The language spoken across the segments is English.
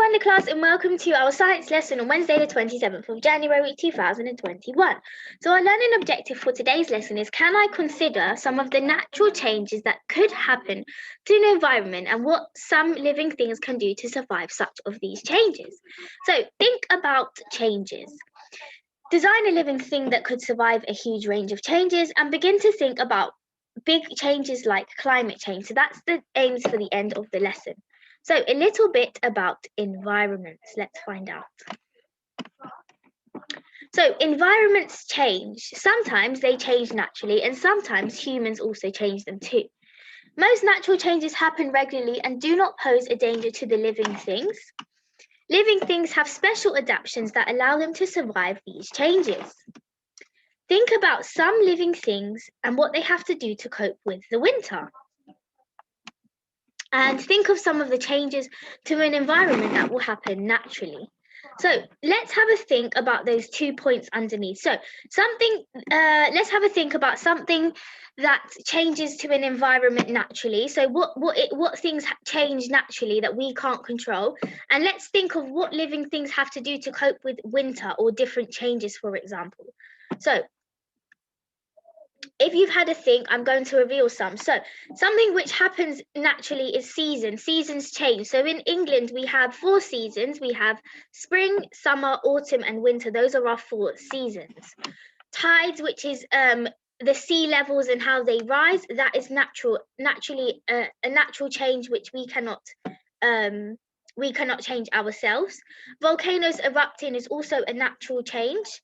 Monday class, and welcome to our science lesson on Wednesday the 27th of January 2021. So our learning objective for today's lesson is, can I consider some of the natural changes that could happen to an environment and what some living things can do to survive such of these changes? So think about changes. Design a living thing that could survive a huge range of changes and begin to think about big changes like climate change. So that's the aims for the end of the lesson. So a little bit about environments. Let's find out. So environments change. Sometimes they change naturally and sometimes humans also change them too. Most natural changes happen regularly and do not pose a danger to the living things. Living things have special adaptations that allow them to survive these changes. Think about some living things and what they have to do to cope with the winter. And think of some of the changes to an environment that will happen naturally. So let's have a think about those 2 points underneath. So let's have a think about something that changes to an environment naturally. So what things change naturally that we can't control, and let's think of what living things have to do to cope with winter or different changes, for example. So if you've had a think, I'm going to reveal some. So something which happens naturally is seasons. Seasons change. So in England, we have 4 seasons. We have spring, summer, autumn, and winter. Those are our 4 seasons. Tides, which is the sea levels and how they rise, that is naturally a natural change which we cannot change ourselves. Volcanoes erupting is also a natural change.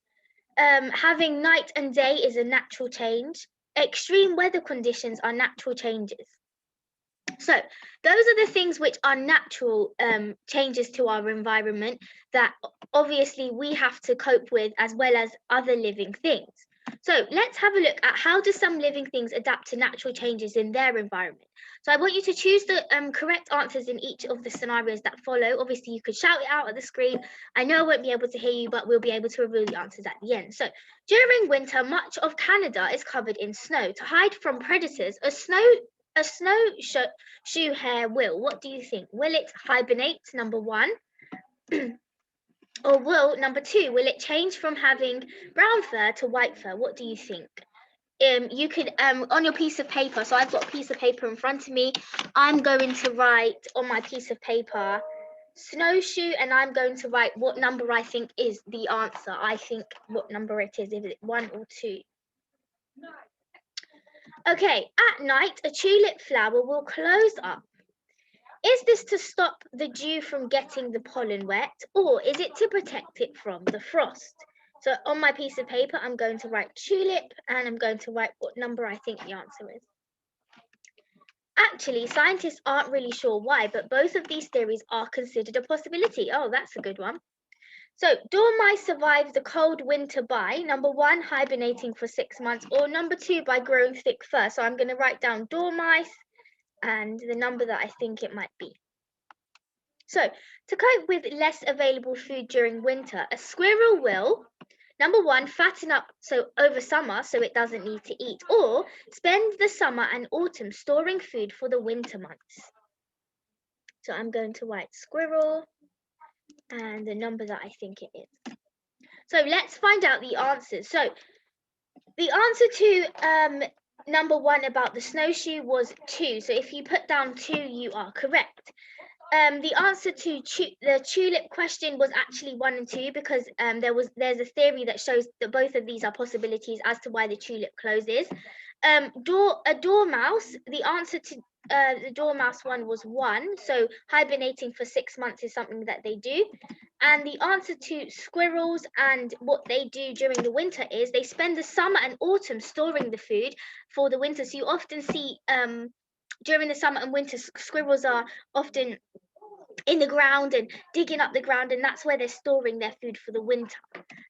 Having night and day is a natural change. Extreme weather conditions are natural changes. So those are the things which are natural changes to our environment that obviously we have to cope with, as well as other living things. So let's have a look at how do some living things adapt to natural changes in their environment. So I want you to choose the correct answers in each of the scenarios that follow. Obviously, you could shout it out at the screen. I know I won't be able to hear you, but we'll be able to reveal the answers at the end. So during winter, much of Canada is covered in snow. To hide from predators, a snowshoe hare will. What do you think? Will it hibernate, number 1? Or number 2, will it change from having brown fur to white fur? What do you think? You could on your piece of paper, so I've got a piece of paper in front of me. I'm going to write on my piece of paper snowshoe, and I'm going to write what number I think is the answer. I think what number it is it 1 or 2? Okay, at night a tulip flower will close up. Is this to stop the dew from getting the pollen wet, or is it to protect it from the frost? So on my piece of paper, I'm going to write tulip, and I'm going to write what number I think the answer is. Actually, scientists aren't really sure why, but both of these theories are considered a possibility. Oh, that's a good one. So dormice survive the cold winter by, number 1, hibernating for 6 months, or number 2, by growing thick fur. So I'm going to write down dormice and the number that I think it might be. So to cope with less available food during winter, a squirrel will, number 1, fatten up over summer so it doesn't need to eat, or spend the summer and autumn storing food for the winter months. So I'm going to write squirrel and the number that I think it is. So let's find out the answers. So the answer to number 1 about the snowshoe was 2. So if you put down 2, you are correct. The answer to the tulip question was actually 1 and 2, because there's a theory that shows that both of these are possibilities as to why the tulip closes. A dormouse, the answer to the dormouse one was 1. So hibernating for 6 months is something that they do. And the answer to squirrels and what they do during the winter is they spend the summer and autumn storing the food for the winter. So you often see during the summer and winter, squirrels are often in the ground and digging up the ground, and that's where they're storing their food for the winter.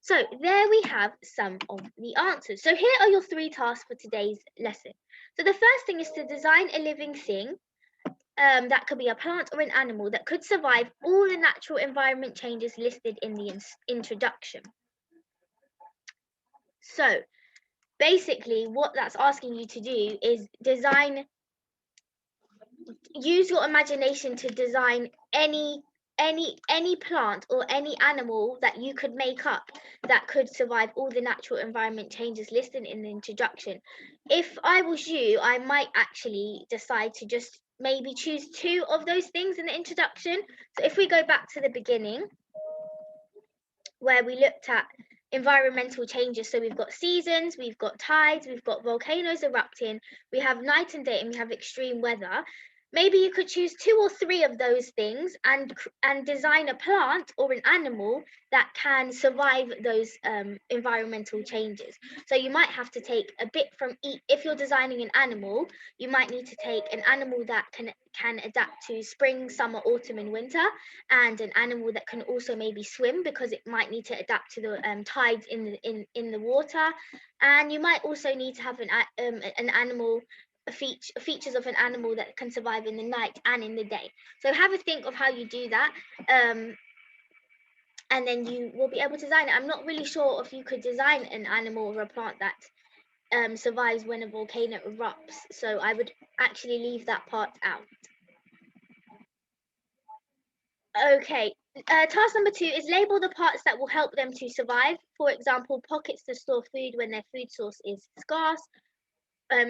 So there we have some of the answers. So here are your 3 tasks for today's lesson. So the first thing is to design a living thing that could be a plant or an animal that could survive all the natural environment changes listed in the introduction. So basically what that's asking you to do is use your imagination to design any any plant or any animal that you could make up that could survive all the natural environment changes listed in the introduction. If I was you, I might actually decide to just maybe choose two of those things in the introduction. So if we go back to the beginning, where we looked at environmental changes. So we've got seasons, we've got tides, we've got volcanoes erupting, we have night and day, and we have extreme weather. Maybe you could choose two or three of those things and design a plant or an animal that can survive those environmental changes. So you might have to take a bit from each. If you're designing an animal, you might need to take an animal that can adapt to spring, summer, autumn, and winter, and an animal that can also maybe swim because it might need to adapt to the tides in the water, and you might also need to have an animal features of an animal that can survive in the night and in the day. So have a think of how you do that, and then you will be able to design it. I'm not really sure if you could design an animal or a plant that survives when a volcano erupts, so I would actually leave that part out. Okay. Task number 2 is label the parts that will help them to survive. For example, pockets to store food when their food source is scarce.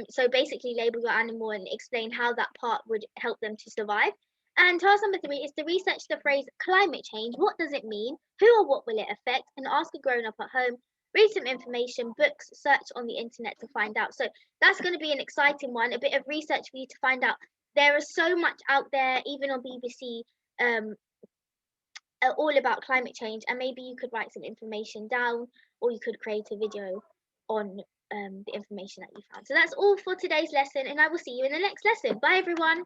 So basically label your animal and explain how that part would help them to survive. And task number 3 is to research the phrase climate change. What does it mean? Who or what will it affect? And ask a grown up at home. Read some information, books, search on the internet to find out. So that's going to be an exciting one, a bit of research for you to find out. There is so much out there, even on BBC. All about climate change, and maybe you could write some information down, or you could create a video on the information that you found. So that's all for today's lesson, and I will see you in the next lesson. Bye everyone.